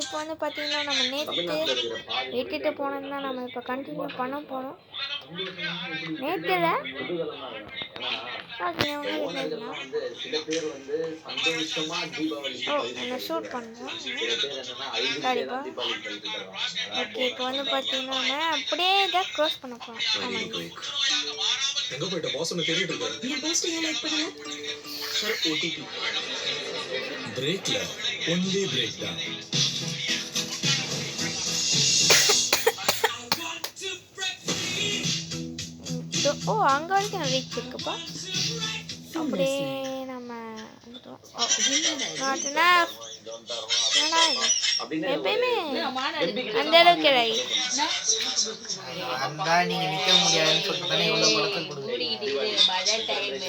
இப்போ வந்து பார்த்தீங்கன்னா நம்ம நேற்று விட்டுட்டு போனது தான் நம்ம இப்போ கண்டினியூ பண்ண போகிறோம். நேற்றுல என்ன ஷூட் பண்ணுறோம். சரிப்பா. ஓகே, இப்போ வந்து பார்த்தீங்கன்னா நம்ம அப்படியே இதை க்ளோஸ் பண்ண போகிறோம். எங்க போயிட்ட பாஸ் தேடிட்டு இருக்காரு. என் போஸ்ட் ஏன் லைக் பண்ணல சார் ஓடிடி பிரேக்ல ஒன்லி பிரேக் தான். ஓ, அங்கே வரைக்கும் நான் ரீச் இருக்குப்பா. அப்படியே நம்ம எப்பயுமே அந்த அளவுக்கு நீங்க நிக்க முடியாதுன்னு சொல்லிட்டு தானே இவ்வளவு படத்துக்கு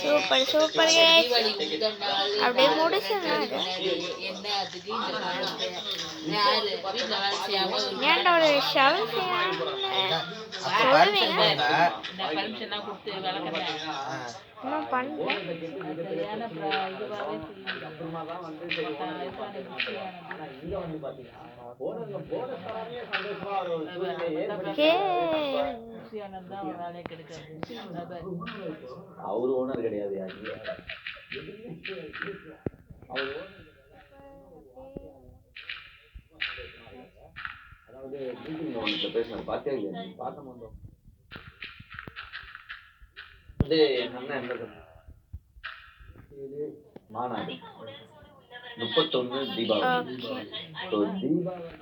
சூப்பர் சூப்பர். அப்படியே முடிச்சுடலாம். ஏன்டா ஒரு ஷவல் அவரு ஓனர் கிடையாது. அதாவது பேசின பார்த்தே இல்லை. பார்க்க வந்தோம் வந்து எங்க அண்ணன் என்ன மாநாடு 31 தீபாவளி. தீபாவளி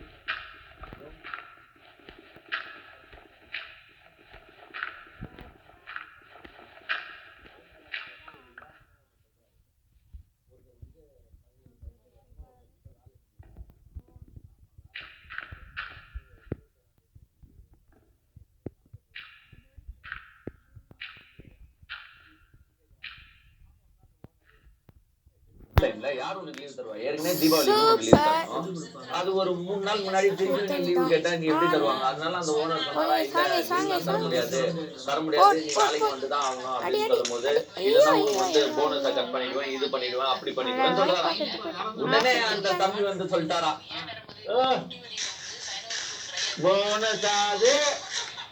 யாரும் உனக்கு லீவ் தருவா? ஏற்கனவே தீபாவளி லீவ் தரணும். அது ஒரு 3 நாள் முன்னாடி திருப்பி லீவ் கேட்டா நீ எப்படி தருவாங்க? அதனால அந்த ஓனர் தர முடியாது நீ நாளைக்கு வந்துதான் ஆகணும் அப்படின்னு சொல்லும்போது வந்து போனஸை கட் பண்ணிடுவேன், இது பண்ணிடுவேன், அப்படி பண்ணிடுவேன் சொல்றாரா. உடனே அந்த தம்பி வந்து சொல்லிட்டாரா, போனஸாது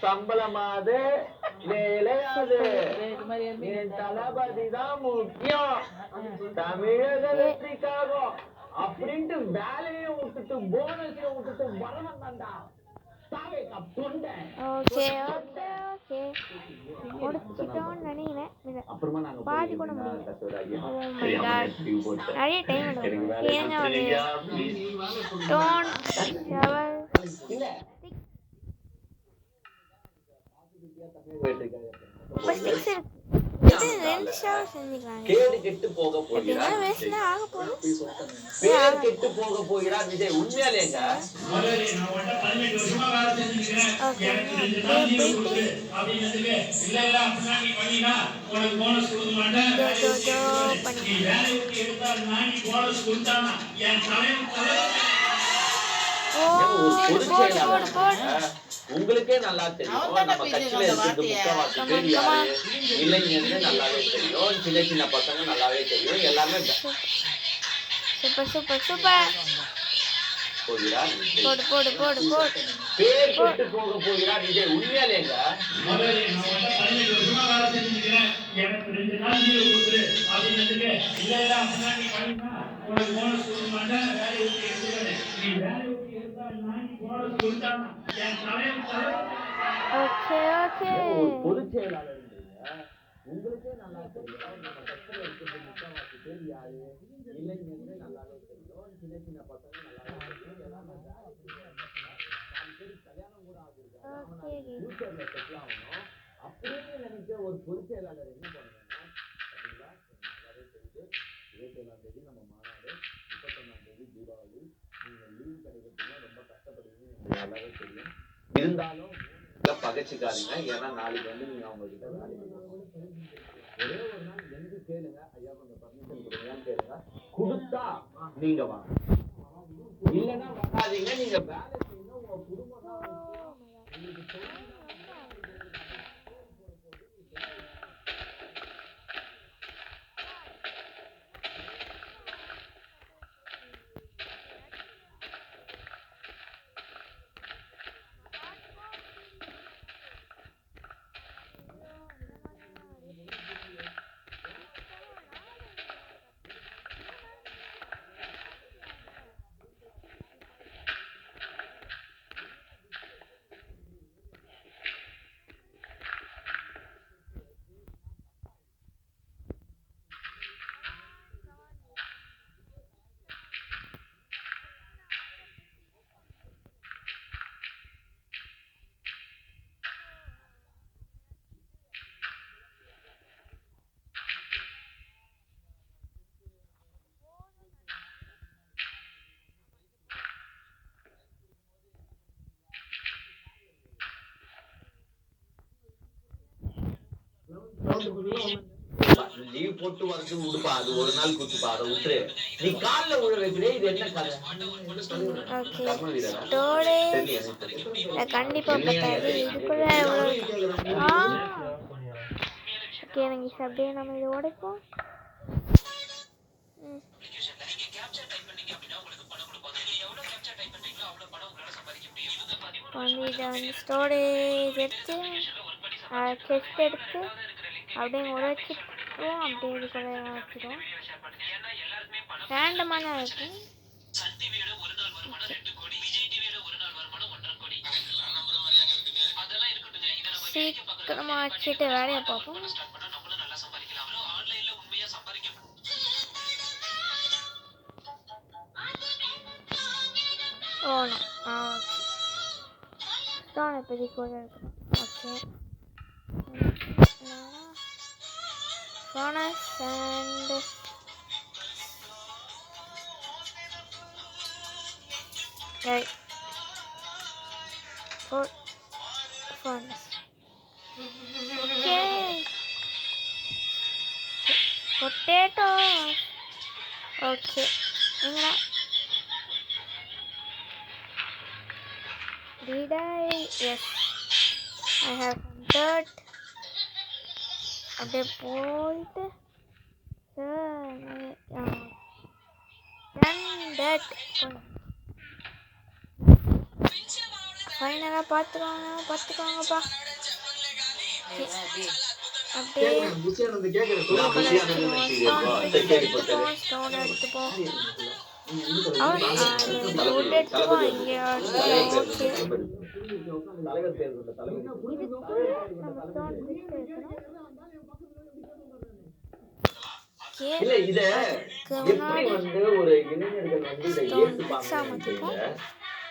சம்பளமாது வேலையாது என் தளபதி தான் முக்கியம், தமிழகத்திற்காகும் அப்படின்ட்டு வேலையை விட்டுட்டு போனஸையும் விட்டுட்டு வரணும் தாண்டா. அப்புறமா நாங்க பாதி கூட நிறைய டைம் கேடு கெட்டு போக போகிறார் பேர் கெட்டு போக போகிறார் விஜய். உண்மையாலேங்க உங்களுக்கே நல்லா தெரியும். நம்ம கட்சியில இருக்கிறது முக்காவாசி பேர் யாரு இளைஞர்கள் நல்லாவே தெரியும், சின்ன சின்ன பசங்க நல்லாவே தெரியும். எல்லாமே சூப்பர் சூப்பர் சூப்பர். போகிறார் பேர் கெட்டு போக போகிறார் விஜய். உண்மையாலேங்க பொதுச் செயலாளர் உங்களுக்கே நல்லா தெரியும். நம்ம கட்சியில இருக்கிறது முக்காவாசி பேர் யாரு இளைஞர்கள் நல்லாவே தெரியும், சின்ன சின்ன பசங்க நல்லாவே தெரியும். எல்லாமே கல்யாணம் கூட ஆகிருக்காங்க, ஃபியூச்சர்ல செட்டில் ஆகணும் அப்படின்னு நினைச்ச ஒரு பொதுச் செயலாளர் என்ன பண்ணுங்கன்னா நல்லாவே தெரியுது. 27ஆம் தேதி நம்ம மாநாடு, 31ஆம் தேதி தீபாவளி, நீங்க லீவ் கிடைக்கிறதுனா ரொம்ப கஷ்டப்படுவீங்க எனக்கு நல்லாவே தெரியும். இருந்தாலும் பகைச்சிக்காதீங்க. ஏன்னா நாளைக்கு வந்து நீங்க அவங்க கிட்ட ஒரே ஒரு நாள் எங்க கேளுங்க, ஐயா கொஞ்சம் பர்மிஷன் கொடுங்கன்னு கேளுங்க. கொடுத்தா நீங்க வாங்க, இல்லைன்னா வராதீங்க. நீங்க வேலை செய்யணும், உங்க குடும்பம் தான் உங்களுக்கு லீவ் போட்டு வரது உடுப்பா, அது ஒரு நாள் குத்துப்பா, அதை விட்டுரு. நீ கால்ல விழ வைக்கிறே, இது என்ன கதை? ஓகே கர்ம வீரரா? ஸ்டோரேஜ் தெரியல எனக்கு. கண்டிப்பா பத்தாது இதுக்குள்ள எவ்வளோ ஓகே எனக்கு அப்படியே நம்ம இதை உடைப்போம் வந்து இதை வந்து ஸ்டோரேஜ் எடுத்து செஸ்ட் எடுத்து அப்படியே உடைச்சிட்டுவோம் அப்படியே இதுக்குள்ள வச்சுருவோம் ரேண்டமாக தான் இருக்கும் சீக்கிரமாக வச்சுட்டு வேலையை பார்ப்போம் ஓ ஓகே தான் இப்போதைக்கு கூட இருக்கணும் okay furnace and right for furnace okay potatoes okay inga did I yes I have some dirt அப்படியே போயிட்டு ஃபைனலாக பார்த்துக்கோங்கப்பா அப்படியே ஸ்டோன் எடுத்துப்போம் எடுத்துப்போம் இங்கே ஓகே தலைவர் பேர் கொண்ட தலைவர். நம்ம ஸ்டோன் எடுக்கணும் இல்ல இத எப்படி வந்து ஒரு இளைஞர்கள் வந்து இதை ஏற்றுப்பாங்க?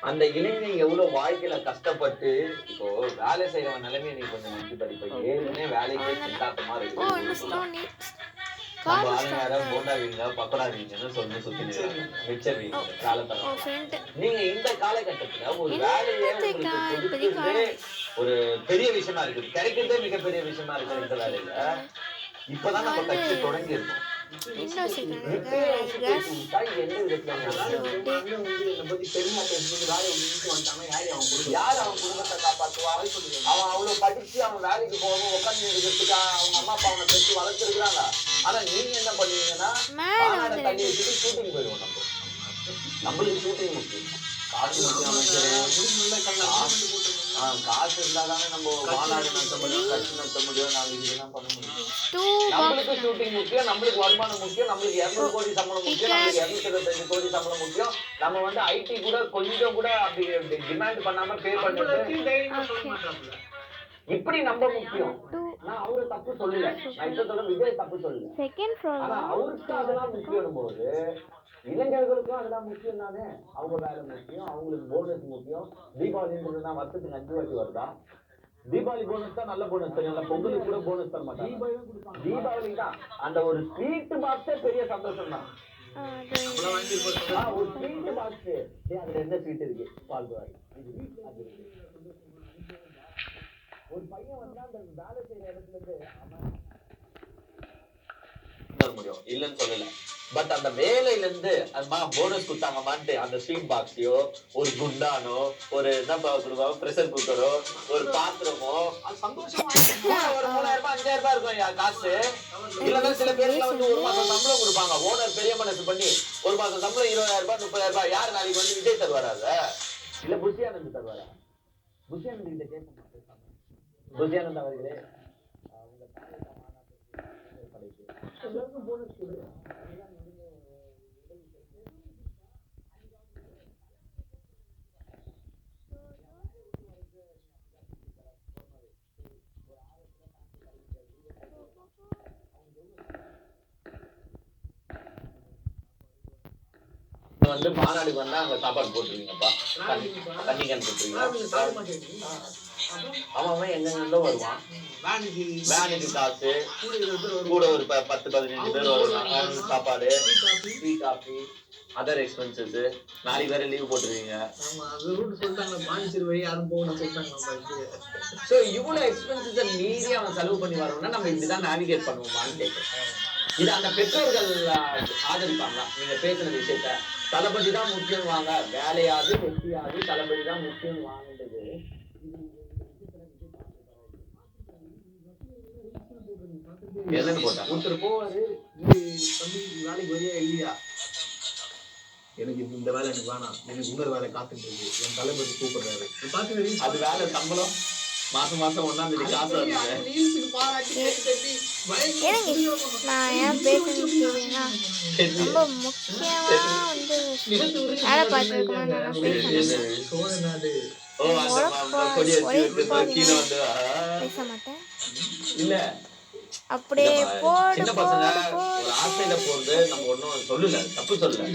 அந்த இளைஞன் எவ்வளவு வாழ்க்கையில கஷ்டப்பட்டு இப்போ வேலை செய்யறவன் நிலைமையை நீ கொஞ்சம் நினைச்சு படிப்ப. ஏற்கனவே வேலைக்கே சிந்தாட்டமா இருக்கு. நம்ம ஆளுங்க போண்டா வீங்க பக்கோடா வீங்கன்னு சொல்லி சுத்தி மிச்சர் வீங்க காலத்தரம். நீங்க இந்த காலகட்டத்துல ஒரு வேலையே உங்களுக்கு ஒரு பெரிய விஷயமா இருக்குது, கிடைக்கிறதே மிகப்பெரிய விஷயமா இருக்கு. இந்த வேலையில இப்பதான் நம்ம கட்சி தொடங்கி இருக்கோம். யார் அவன் குடும்பத்தை காப்பாற்றுவா? அவன் அவ்வளவு படிச்சு அவன் வேலைக்கு போகணும் உட்காந்து இருக்கிறதுக்கு அவங்க அம்மா அப்பா அவனை பெற்று வளர்த்துருக்குறாங்க. ஆனா நீங்க என்ன பண்ணுவீங்கன்னா தண்ணி வச்சுட்டு ஷூட்டிங் போயிடுவோம். நம்மளுக்கு ஷூட்டிங் முக்கியம், காசு காசு இருந்தாதானே நம்ம மாநாடு நடத்த முடியும், கட்சி நடத்த முடியும், நாளைக்கு இதெல்லாம் பண்ண முடியும். நம்மளுக்கு ஷூட்டிங் முக்கியம், நம்மளுக்கு வருமானம் முக்கியம், நம்மளுக்கு 200 கோடி சம்பளம் முக்கியம், நம்மளுக்கு 225 கோடி சம்பளம் முக்கியம். நம்ம வந்து ஐடி கூட கொஞ்சம் கூட அப்படி டிமாண்ட் பண்ணாம பே பண்ணிட்டு இப்படி நம்ம முக்கியம். ஆனா அவரு தப்பு சொல்லல, நான் இப்ப சொல்ல விஜய் தப்பு சொல்லல. ஆனா அவருக்கு அதெல்லாம் முக்கியம் போது இளைஞர்களுக்கும் அதெல்லாம் முக்கியம் தானே. அவங்க வேலை முக்கியம், அவங்களுக்கு போனஸ் முக்கியம். தீபாவளி தான் வருஷத்துக்கு 5 வாட்டி வருதா? தீபாவளி போனஸ் தான் நல்ல போனஸ் தரும். பொங்கலுக்கு கூட போனஸ் தர மாட்டாங்க. தீபாவளி தான் அந்த ஒரு ஸ்வீட் பாக்ஸே பெரிய சந்தோஷம் தான். ஒரு ஸ்வீட் பாக்ஸ் அதுல என்ன ஸ்வீட் இருக்கு? பால்வாடி. ஒரு பையன் வந்து அந்த வேலை செய்யற இடத்துல இருந்து முடியும் இல்லன்னு சொல்லல. பட் அந்த வேலையில இருந்து போனஸ் கொடுத்தாங்கமான்ட்டு அந்த ஸ்வீட் பாக்ஸையோ ஒரு குண்டானோ ஒரு என்ன பிரஷர் குக்கரோ ஒரு பாத்திரமோ சந்தோஷமா ஒரு 3000 ரூபாய் 5000 ரூபாய் இருக்கும் காசு. இல்லன்னா சில பேருக்கு வந்து ஒரு மாசம் சம்பளம் கொடுப்பாங்க. ஓனர் பெரிய மனசு பண்ணி ஒரு மாசம் சம்பளம் 20000 ரூபாய் 30000 ரூபாய். யாரு நாளைக்கு வந்து விஜய் தருவாரா? இல்ல புஷியானந்த் தருவாரா? புஷியானந்த் கிட்ட கேட்க மாட்டேன். புஷியானந்த் அவர்களே எல்லாருக்கும் போனஸ் கொடு. வந்து மாநாடு வந்தா அங்க சாப்பாடு போட்டுருவீங்கப்பா. தண்ணி கேன் போட்டுருவீங்க. அவன் எங்கெங்கிருந்தோ வருவான். வேனுக்கு காசு, கூட ஒரு 10-15 பேர் வருவாங்க. சாப்பாடு, டீ காஃபி, அதர் எக்ஸ்பென்சஸ். நாளைக்கு வேற லீவ் போட்டுருவீங்க. ஸோ இவ்வளோ எக்ஸ்பென்சஸை மீறி அவன் செலவு பண்ணி வரணும்னா நம்ம இப்படிதான் நேவிகேட் பண்ணுவோமான்னு கேட்குறேன். இது அந்த பெற்றோர்கள் ஆதரிப்பாங்களா? நீங்க பேசுன விஷயத்த தளபதி தான் முக்கியம் வாங்க, வேலையாது வெற்றியாது தளபதி தான் முக்கியம் வாங்கின்றது. என்னன்னு போட்டா ஒருத்தர் போவாரு, வேலைக்கு வரியா இல்லையா, எனக்கு இந்த வேலை எனக்கு வேணாம், எனக்கு இன்னொரு வேலை காத்துட்டு இருக்கு, என் தளபதி கூப்பிடுறாரு, அது வேலை சம்பளம் மாசம் 1ஆம் தேதி காசு நான் ஏன் பேசுறேன்னா ரொம்ப முக்கியமா வந்து வேலை பார்த்துருக்கணும்னு நான் பேச மாட்டேன். இல்ல அப்படியே போடு சின்ன பசங்க ஒரு ஆசையில போறது நம்ம ஒண்ணும் சொல்லல, தப்பு சொல்லல.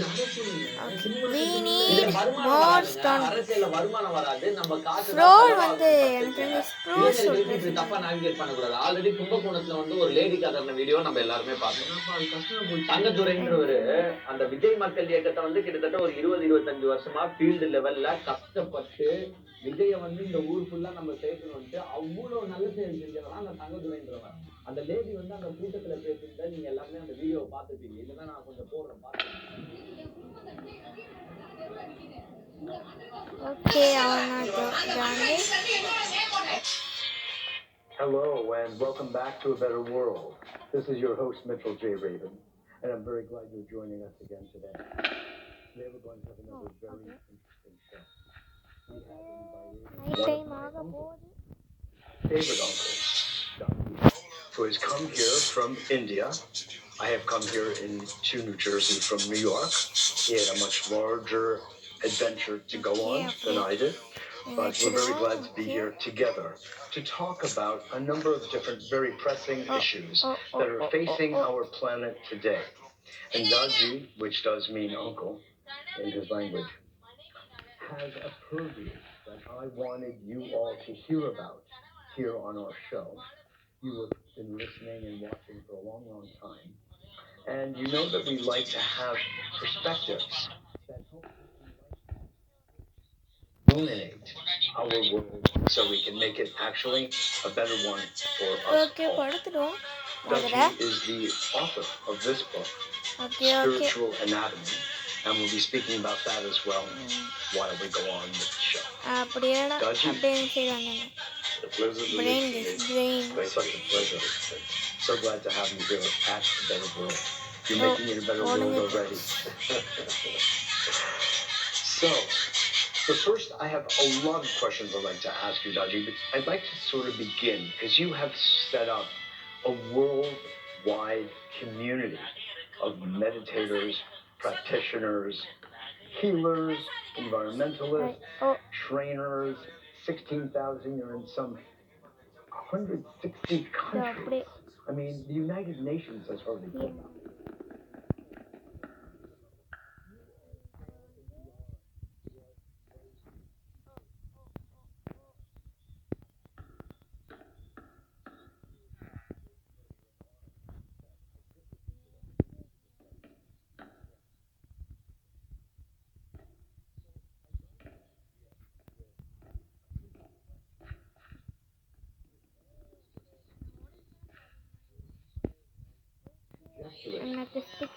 அரசியல்ல வருமானம் வராது, நம்ம காசு வந்து எனக்கு தப்பா நேவிகேட் பண்ணக்கூடாது. ஆல்ரெடி கும்பகோணத்துல வந்து ஒரு லேடி கதர்ன வீடியோ நம்ம எல்லாருமே பார்த்தோம். தங்கத்துறைன்றவரு அந்த விஜய் மக்கள் இயக்கத்தை வந்து கிட்டத்தட்ட ஒரு 20-25 வருஷமா ஃபீல்டு லெவல்ல கஷ்டப்பட்டு விஜய வந்து இந்த ஊர் ஃபுல்லா நம்ம சேர்க்கணும்ட்டு அவ்வளவு நல்ல செயல் செஞ்சவனா அந்த தங்கத்துறைன்றவன். அந்த லேடி வந்து அந்த கூட்டத்துல பேசிட்டு நீங்க எல்லாருமே அந்த வீடியோவை பார்த்துப்பீங்க. இல்லைன்னா நான் கொஞ்சம் போடுறேன் பாருங்க. Hello and welcome back to A Better World. This is your host Mitchell J. Rabin, and I'm very glad you're joining us again today. Today we're going to have another very interesting show. We have invited one of my favorite uncles, who has come here from India. I have come here to New Jersey from New York. He had a much larger adventure to go on than I did, but we're very glad to be here together to talk about a number of different very pressing issues that are facing our planet today. And Daji, which does mean uncle in his language, has a purview that I wanted you all to hear about here on our show. You have been listening and watching for a long, long time. And you know that we like to have perspectives that help illuminate our world so we can make it actually a better one for us all. Daji is the author of this book, Spiritual Anatomy, and we'll be speaking about that as well while we go on with the show. Daji, the pleasure to meet you. Such a pleasure. So glad to have you here at A Better World. You're making it a better world already. So, first, I have a lot of questions I'd like to ask you, Daji, but I'd like to sort of begin, because you have set up a worldwide community of meditators, practitioners, healers, environmentalists, trainers, 16,000, you're in some 160 countries. I mean, the United Nations has already put out.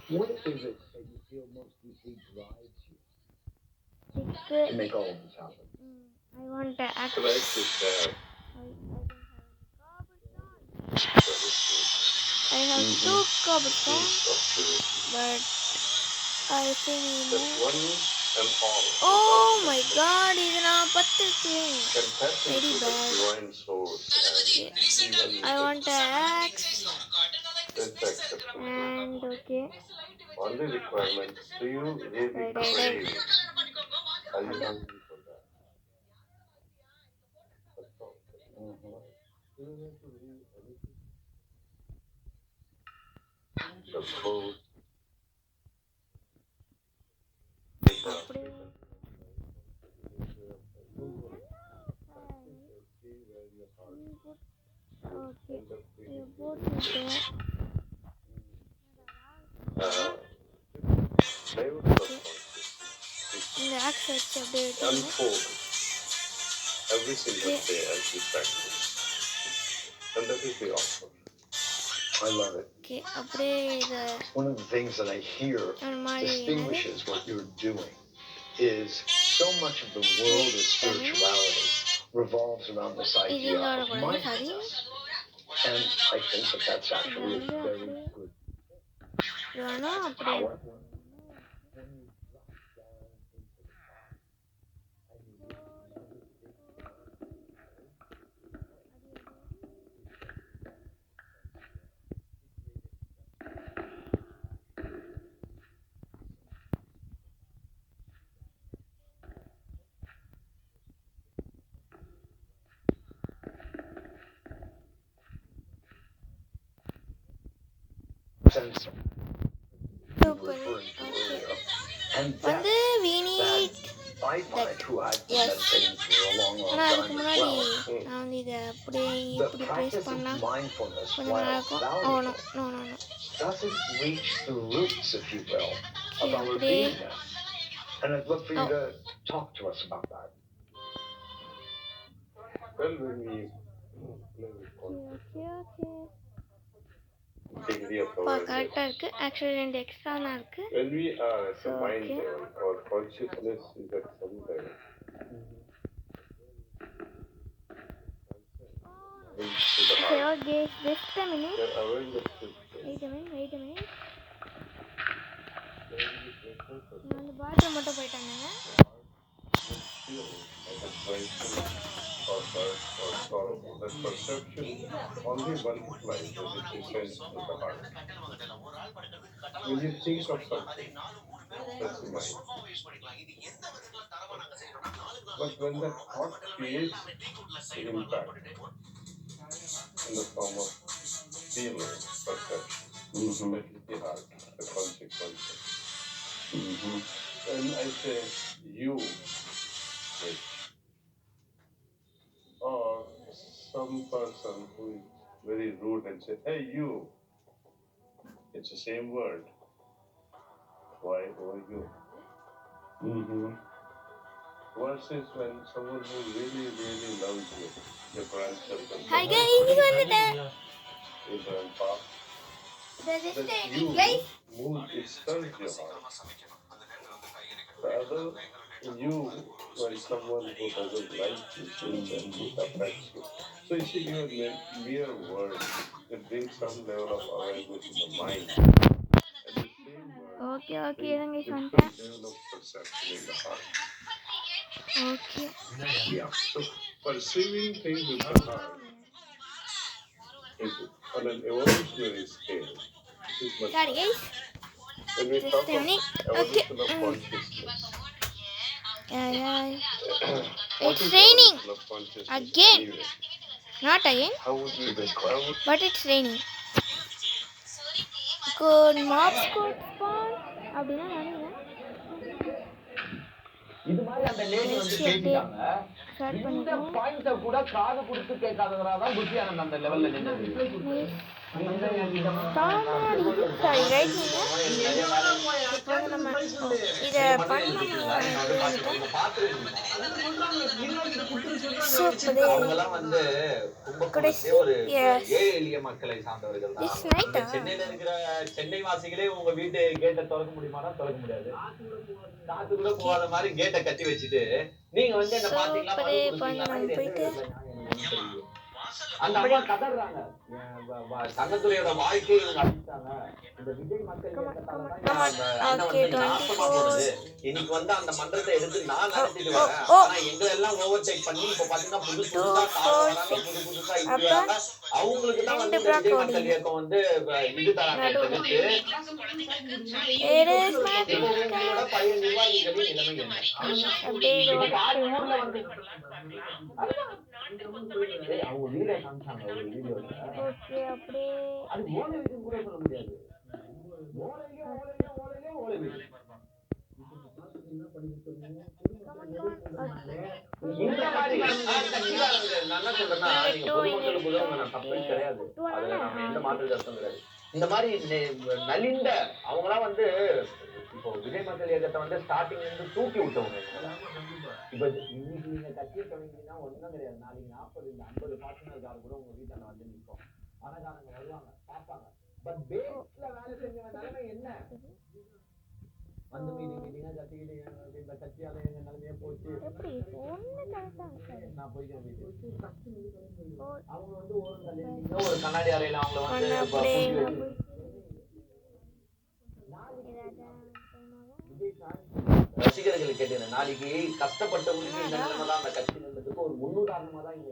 What is it that you feel most deeply drives you to make all of this happen? I want to act. I have 2 cobblestones, but I think oh my god, it's very bad. I want to axe. And okay. Only requirement, do you really crave? Are you hungry for that? That's all. The food, அப்படியே okay இது போட்டுட்டு இந்த aux வச்சு அப்படியே unfold every single day as we practice. And that is the offer. I love it. Okay அப்படியே இதை One of the things that I hear ஒரு மாதிரி distinguishes what you're doing is so much of the world of spirituality revolves around this இது idea இங்கே of வரக்கூடாது sorry mindfulness. And I think that that's actually a very good இது வேணும் அப்படியே power. When you drop down into the body and you sense you were super referring to okay earlier. And வந்து that we need I find who I've been Yes. meditating for a long, long ஆனால் அதுக்கு time as முன்னாடி well. நான் வந்து இதை அப்படியே The இப்படி ப்ரெஸ் practice of பண்ணால் mindfulness, கொஞ்சம் while நல்லா இருக்கும் oh no valuable, no no no doesn't reach the roots, if you will, of Okay, our அப்படியே beingness. And I'd love for you Oh. to talk to us about that. Well, when we play with concept, okay okay degree of அப்பா awareness, கரெக்டாக இருக்குது actually 2 extra தான் இருக்குது when we are at the mind Okay. level, our consciousness is at some level. Reach to the okay heart. Okay just a minute Their awareness is there. Wait a minute When we present the நான் வந்து bathroom மட்டும் போயிட்டாங்க feel like a joyful or birth or sorrowful, that perception only multiplies as it descends to the heart. When you think of something, that's the mind. But when that thought creates the impact in the form of feeling, perception, that is the heart, the consequences. When I say you, Rich, or some person who is very rude and say, hey, you, it's the same word. Why over you? Versus when someone who really, really loves you, your grandchildren, hi guys இது வந்துட்டேன் your grandpa, இதை just that you guys move, it stirs your heart. The other, you, when someone who doesn't like you, then it affects you. So you see, your mere words, it brings some level of awareness in the mind. And the same word okay okay brings இதாங்க different வந்துட்டேன் level of perception in the heart. Okay Yeah. So perceiving things with the heart is on an evolutionary scale. It is much sorry higher. Guys When we Just talk a of minute. evolution Okay. of consciousness, what It's is raining evolution of consciousness again. anyway? Not again, How would you describe it? but it's raining. Good mob squad spawn. அப்படின்னா நினைக்கிறேன் இது மாதிரி அந்த lady வந்து பேசிட்டாங்க start இந்த பண்ணிடுவோம் பாயிண்ட கூட காது கொடுத்து கேட்காதவரா தான் புத்தியானந்த் அந்த லெவல்ல நின்னது சாரி ரைட் இப்போ வந்து நம்ம இதை அவங்கெல்லாம் வந்து கும்பகோணத்திலே ஒரு ஏழை எளிய மக்களை சார்ந்தவர்கள் தான். சென்னையில இருக்கிற சென்னை வாசிகளே உங்க வீட்டு கேட்டை திறக்க முடியுமானா திறக்க முடியாது. காத்து கூட போகாத மாதிரி கேட்டை கட்டி வச்சுட்டு நீங்க வந்து என்ன பாத்தீங்களா அந்த அம்மா கதறாங்க. தங்கத்துறையோட வாழ்க்கையை இவங்க அழிச்சாங்க. இந்த விஜய் மக்கள் நாசமா போனது. இன்னைக்கு வந்து அந்த மன்றத்தை எடுத்து நான் நடத்திட்டு வரேன். ஆனா எங்களை எல்லாம் ஓவர்டேக் பண்ணி இப்ப பாத்தீங்கன்னா புதுசா புதுசா இப்படி வராங்க. அவங்களுக்கு தான் வந்து இந்த விஜய் மக்கள் இயக்கம் வந்து இது தராங்க. உங்களோட பழைய நிர்வாகிகளின் நிலைமை என்ன? ஊர்ல வந்து அவங்க வீடியோ காமிச்சாங்க ஒரு வீடியோல. ஓகே அப்படியே அது ஓலை வீடு கூட சொல்ல முடியாது. ஓலை வீடு இந்த மாதிரி கட்சிக்காரங்க நான் என்ன சொல்றேன்னா நீங்க பொதுமக்களுக்கு உதவுங்க, நான் தப்புன்னு கிடையாது, அதுல நம்ம எந்த மாற்று கருத்தும் கிடையாது. இந்த மாதிரி நலிந்த அவங்களாம் வந்து இப்போ விஜய் மக்கள் இயக்கத்தை வந்து ஸ்டார்டிங்ல இருந்து தூக்கி விட்டவங்க. இப்ப இன்னைக்கு நீங்க கட்சியை தொடங்கினா ஒண்ணும் கிடையாது, நாளைக்கு 40 இந்த 50 பார்ட்னர் கார் கூட உங்க வீட்டாண்ட வந்து நிற்கும், பணக்காரங்க வருவாங்க பார்ப்பாங்க. பட் பேஸ்ல வேலை செஞ்சவங்க நிலைமை என்ன? அந்த மீட்டிங்கா கட்டிக்கிட்டு இந்த கட்சியால எங்க நிலைமையே போச்சு. நான் போய்க்கிறேன் வீட்டுக்கு. அவங்க வந்து ஒரு கண்ணாடி அறையில அவங்கள வந்து ரசிகர்கள் கேட்டேன், நாளைக்கு கஷ்டப்பட்டவங்களுக்கு இந்த நிலைமை தான் அந்த கட்சி நின்றதுக்கு ஒரு முன்னுதாரணமா தான் இங்க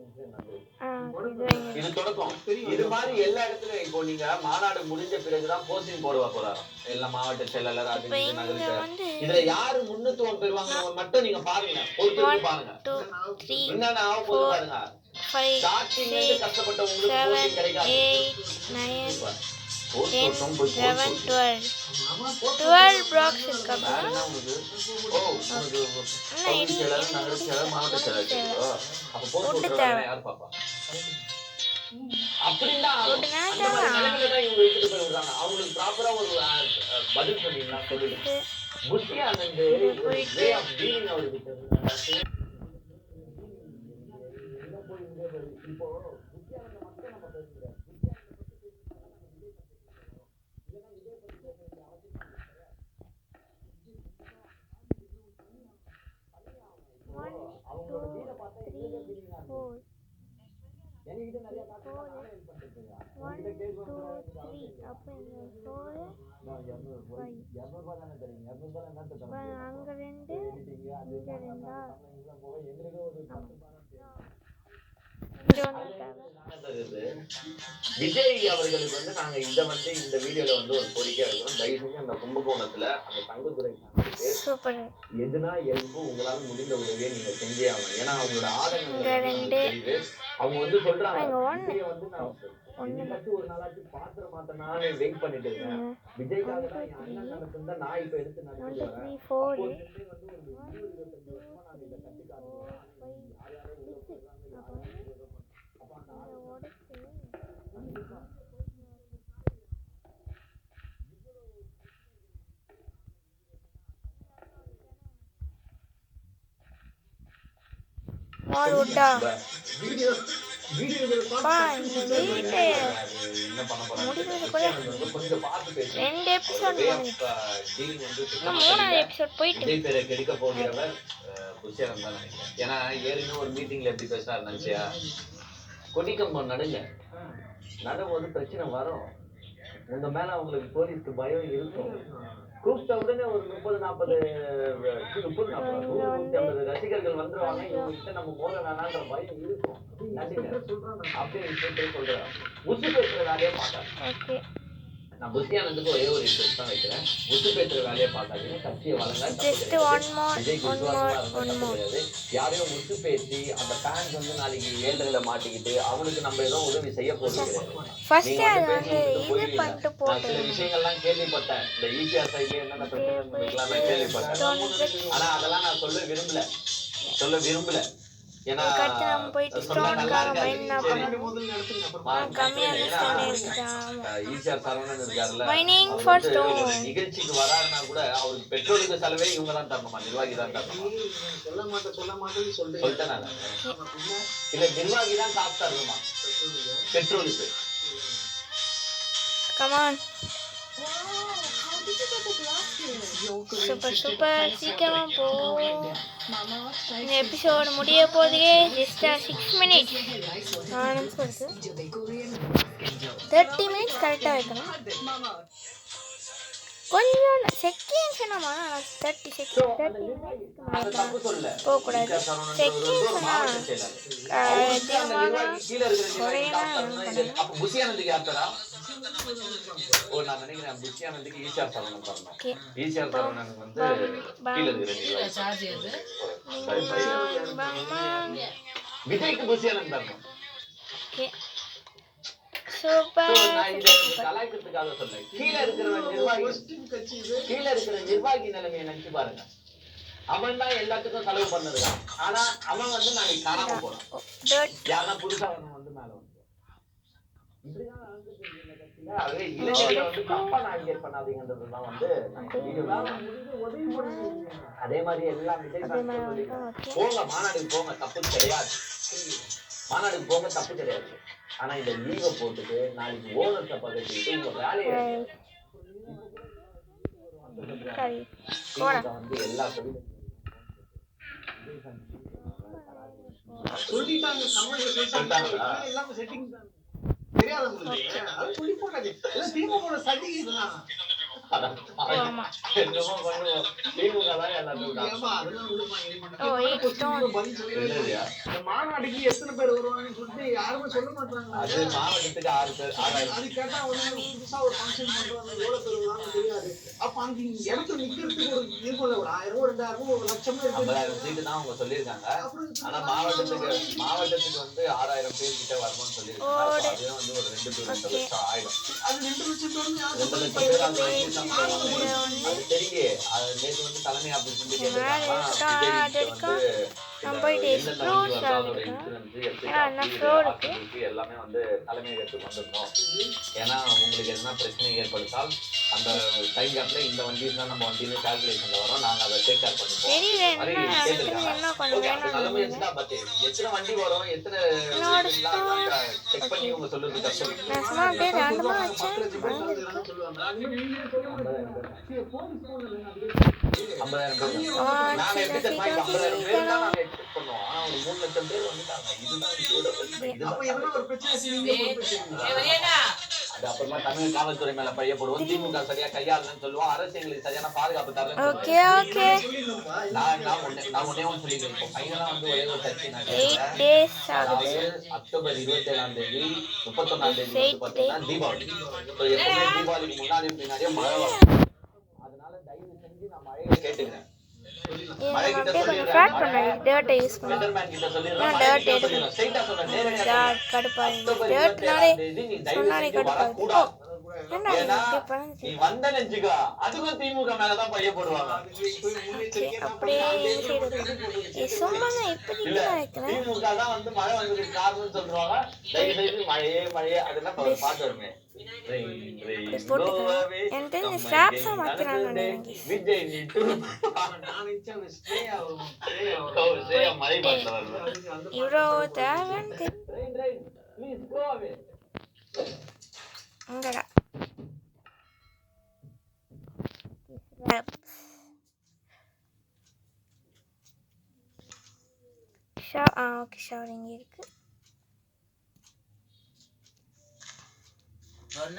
இது தொடக்கம். இது மாதிரி எல்லா இடத்துலயும் இப்போ நீங்க மாநாடு முடிஞ்ச பிறகுதான் போஸ்டிங் போடுவா போறாரு எல்லா மாவட்ட செயலாளர் இதுல யாரு முன்னுத்துவம் பெறுவாங்க மட்டும் நீங்க பாருங்க, பொறுத்து பாருங்க என்னென்ன ஆக போது பாருங்க. ஸ்டார்டிங்ல இருந்து கஷ்டப்பட்டவங்களுக்கு போஸ்டிங் கிடைக்காது. 12 blocks இருக்கா? அப்படின்னா அவங்களுக்கு ப்ராப்பரா ஒரு பதில் சொன்னீங்கன்னா சொல்லிட்டு புத்தியானந்து அவருக்கு இப்போ புத்தியானந்த மட்டும் நம்ம பேசுகிறோம். அவங்களோட வீட பார்த்தா என்கிட்ட நிறைய காசு விஜய் அவர்களுக்கு வந்து நாங்க இத வந்து இந்த வீடியோல வந்து ஒரு கோரிக்கை எடுக்கிறோம். தயவு செஞ்சு அந்த கும்பகோணத்துல அந்த தங்கத்துறை எதுனா எல்பு உங்களால முடிந்த உதவியை நீங்க செஞ்சே ஆகணும். ஏன்னா அவங்களோட ஆதரவு அவங்க வந்து சொல்றாங்க ஒரு நாளாச்சு பாத்திர மாத்தனான்னு வெயிட் பண்ணிட்டு இருக்கேன். விஜய்க்காக தான் என் அண்ணன் நடக்குன்னு தான் நான் இப்ப எடுத்து நடத்திட்டு வரேன். வந்து ஒரு 20-25 வருஷமா நாங்க இதை கட்டி காட்டுறோம். யார் யாரும் உள்ள போறாங்க, அப்ப அந்த கெடுக்க போகிறவர் புஷியானந்த் தான் நினைக்கிறேன். ஏன்னா ஏற்கனவே ஒரு மீட்டிங்ல எப்படி பேசினாரு நினைச்சியா, கொடிக்கம்பம் நடுங்க, நடும்போது பிரச்சனை வரும், உங்க மேல அவங்களுக்கு போலீஸ்க்கு பயம் இருக்கும். கூப்பிட்ட உடனே ஒரு 30-40 ரசிகர்கள் வந்துருவாங்க, இவங்க நம்ம போக வேணான்ற பயம் இருக்கும். அப்படின்னு சொல்றேன். உசு பேசுற வேலையை பார்த்தாங்க. நான் புத்தியானந்துக்கு ஒரே ஒரு இன்ட்ரெஸ்ட் தான் வைக்கிறேன். உசு பேசுற வேலையை பார்த்தாங்க. கட்சியை வளங்க கிடையாது. யாரையும் உசு பேசி அந்த ஃபேன்ஸ் வந்து நாளைக்கு ஏழ்றையில மாட்டிக்கிட்டு அவனுக்கு நம்ம ஏதோ உதவி செய்ய போறது கிடையாது. நான் சில விஷயங்கள்லாம் கேள்விப்பட்டேன். இந்த ஈசிஆர் சைட்ல என்னென்ன பிரச்சனை கேள்விப்பட்டேன். ஆனா அதெல்லாம் நான் சொல்ல விரும்பல. ஏன்னா நிகழ்ச்சிக்கு வராருன்னா கூட அவருக்கு பெட்ரோலுக்கு செலவே இவங்க தான் தரணுமா, நிர்வாகி தான் தரணுமா? சொல்ல மாட்டேன்னு சொல்லிட்டேன். இல்ல நிர்வாகி தான் காசு தரணுமா பெட்ரோலுக்கு? சூப்பர் சீக்கிரமா போ. இந்த எபிசோட் முடிய போதே ஜஸ்ட் 6 minutes. 30 minutes கரெக்டாக வைக்கணும். கொஞ்சம் செகண்ட்ஸ் என்னமா 30 செகண்ட் போகக்கூடாது. செகண்ட்ஸ் நான் நினைக்கிறேன் புஷியானந்துக்கு ஈசிஆர் சரவணன் தரணும். ஈசிஆர் சரவணன் வந்து கீழே விஜய்க்கு புஷியானந்த் தரணும். கலாய்க்கிறதுக்காக சொல்ல கீழே இருக்கிற நிர்வாகி நிலைமையை நினைச்சு பாருங்க. அவன் தான் எல்லாத்துக்கும் செலவு பண்ணதுதான். ஆனா அவன் வந்து நாளைக்கு காணாம போறான். யாரா புதுசா வந்து மேல வந்து இப்படிதான் நடந்துட்டு இருக்கு இந்த கட்சியில. அதுவே இளைஞர்களை வந்து தப்பா நாவிகேட் பண்ணாதீங்கன்றதுதான் வந்து உதவி பண்ணுங்க. அதே மாதிரி எல்லாம் விஜய் போங்க மாநாடுக்கு போங்க, தப்பு கிடையாது. மாநாடுக்கு போங்க, தப்பு கிடையாது. ஆனா இந்த லீவை போட்டுட்டு நாளைக்கு ஓனர்ஸை பதவிட்டு உங்க வேலையை வந்து எல்லா தொழிலும் சொல்லிட்டாங்க. எல்லாமே செட்டிங் தெரியாத சொல்லி போட்டாங்க. திமுக சதி இதுதான். என்னமோ பண்ணுவோம். திமுக தான் எல்லாத்துக்கும் மாநாடுக்கு எத்தனை பேர் வருவாங்கன்னு சொல்லிட்டு யாருமே சொல்ல மாட்டாங்க. அது மாவட்டத்துக்கு 6 பேர். அது கேட்டா புதுசா ஒரு ஃபங்க்ஷன் பண்றாங்க, எவ்வளவு பேர் வருவாங்கன்னு தெரியாது. அப்ப அங்க இடத்துல நிக்கிறதுக்கு ஒரு இருக்கும்ல, ஒரு 1000 2000 ஒரு லட்சம் 50,000 சீட்டு தான் அவங்க சொல்லியிருக்காங்க. ஆனா மாவட்டத்துக்கு வந்து 6000 பேர் கிட்ட வரணும்னு சொல்லியிருக்காங்க. அதுவே வந்து ஒரு 2 லட்சம் ஆயிடும். அது 2 லட்சம் பேர் 2 லட்சம் பேர் அது தெரியுது. அது நேற்று வந்து தலைமை ஆபீஸ் வந்து எல்லாமே வந்து தலைமையகத்துக்கு வந்துடணும். ஏன்னா உங்களுக்கு எதனா பிரச்சனை ஏற்படுத்தால் அந்த டைம் கேப்ல இந்த வண்டி தான் நம்ம வண்டியில கால்குலேஷன்ல வரும், நாங்க அதை டேக் கேர் பண்ணிப்போம். எத்தனை வண்டி வரும், எத்தனை செக் பண்ணி உங்க சொல்றது கஷ்டம். 50,000 பேர் நாங்க எப்படி தெரியுமா 50,000 பேர் தான் நாங்க எக்ஸ்பெக்ட் பண்ணுவோம். ஆனா ஒரு 3 லட்சம் பேர் வந்துட்டாங்க. இதுதான் அப்ப என்ன ஒரு பிரச்சனை. அது அப்புறமா தமிழ் காவல்துறை மேல பழிய போடுவோம். திமுக சரியா கையாளலன்னு சொல்லுவோம். அரசு எங்களுக்கு சரியான பாதுகாப்பு தரலன்னு சொல்லுவோம். நான் ஒன்னே ஒன்று சொல்லிக்கிறேன். ஃபைனலா வந்து ஒரே ஒரு சர்ச்சை அதாவது அக்டோபர் 27ஆம் தேதி 31ஆம் தேதி வந்து பாத்தீங்கன்னா தீபாவளி. எப்பவுமே தீபாவளிக்கு முன்னாடி பின்னாடியே மழை வரும். அதனால தயவு செஞ்சு நான் மழையை கேட்டுக்கிறேன். திமுக மேலதான் பழிய போடுவாங்க. திமுக தான் வந்து மழை வந்ததுக்கு காரணம்னு சொல்லுவாங்க. தயவு செய்து மழையே மழையே அதெல்லாம் பாட்டு வருமே.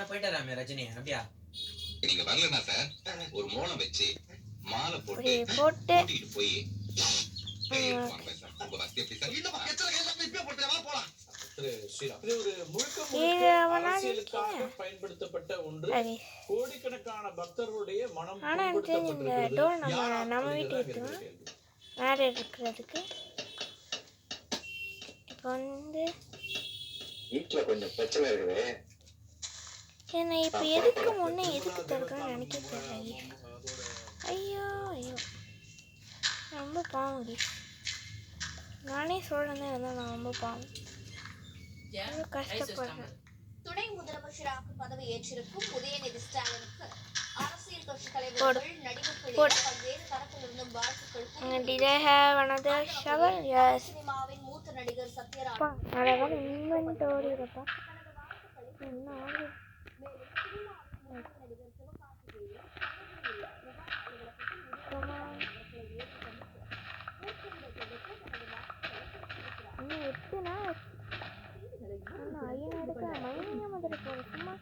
போயிட்டாராமே ரஜினி அப்படியா? நீங்க வரலனா சார் ஒரு மோளம் வச்சு மாலை போட்டு கூட்டிட்டு போய் உங்க வசதி எப்படி சார்? இந்த பக்கத்துல எல்லாம் இப்ப போட்டு வா போலாம். இது ஒரு முழுக்க அரசியலுக்காக பயன்படுத்தப்பட்ட ஒன்று. கோடிக்கணக்கான பக்தர்களுடைய மனம் நம்ம வீட்டுக்கு வேற இருக்கிறதுக்கு இப்போ வந்து வீட்டுல கொஞ்சம் பிரச்சனை இருக்குது. என்ன இப்போ எதுக்கு முன்னே எதுக்கு தருக்கணும்னு நினைக்க தெரியல. ஐயோ ஐயோ ரொம்ப பாவம். நானே சொல்றேன் இருந்தால் நான் ரொம்ப பாவம், கஷ்டப்படுறேன். துணை முதலமைச்சராக பதவி ஏற்றிருக்கும் உதயநிதி ஸ்டாலினுக்கு அரசியல் கட்சி தலைவர்கள், நடிகர்கள் பல்வேறு தரப்பிலிருந்தும் வாழ்த்துக்கள். Did I have another shovel? Yes. சினிமாவின் மூத்த நடிகர் சத்யராஜ் அழகான இன்வென்டரி இருப்பா. என்ன ஆகுது? எத்தனை ஐயனுக்கு மைனிங்க மாதிரி போற சும்மா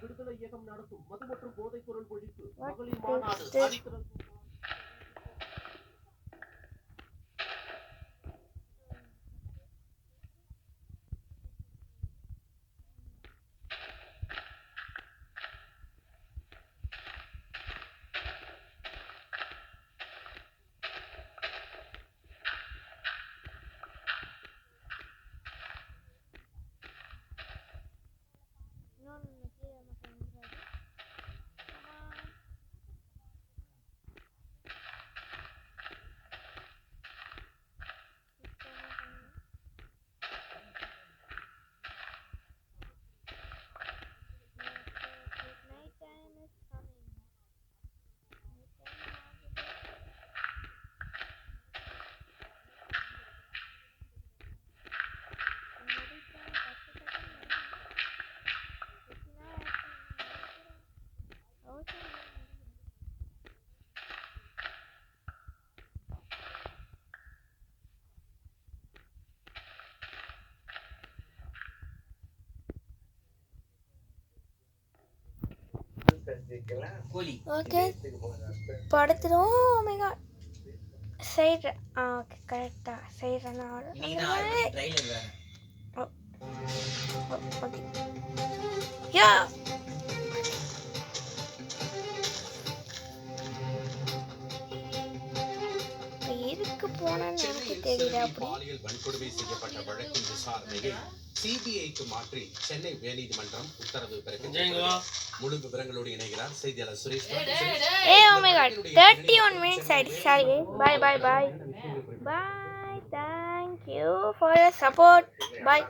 விடுதலை இயக்கம் நடத்தும் மது மற்றும் போதைப் பொருள் ஒழிப்பு மகளிர் What மாநாடு is this? ஆதித்தரன் கோழி ஓகே படுத்துடும். Oh my god. செய்கிறேன். ஓகே கரெக்டாக செய்கிறேன் நான். இன்னைக்கு தான் ட்ரைலர் வேற. ஓகே யா எதுக்கு போனேன்னு எனக்கு தெரியல. அப்படி பாலியல் வன்கொடுமை செய்யப்பட்ட வழக்கின் விசாரணையை சிபிஐக்கு மாற்றி சென்னை உயர்நீதிமன்றம் உத்தரவு பிறப்பித்துள்ளது. முழு விவரங்களோடு இணைகிறார் செய்தியாளர் Suresh. Oh my god 31 minutes ஆயிடுச்சு. Sorry. Bye. Thank you for your support. Bye.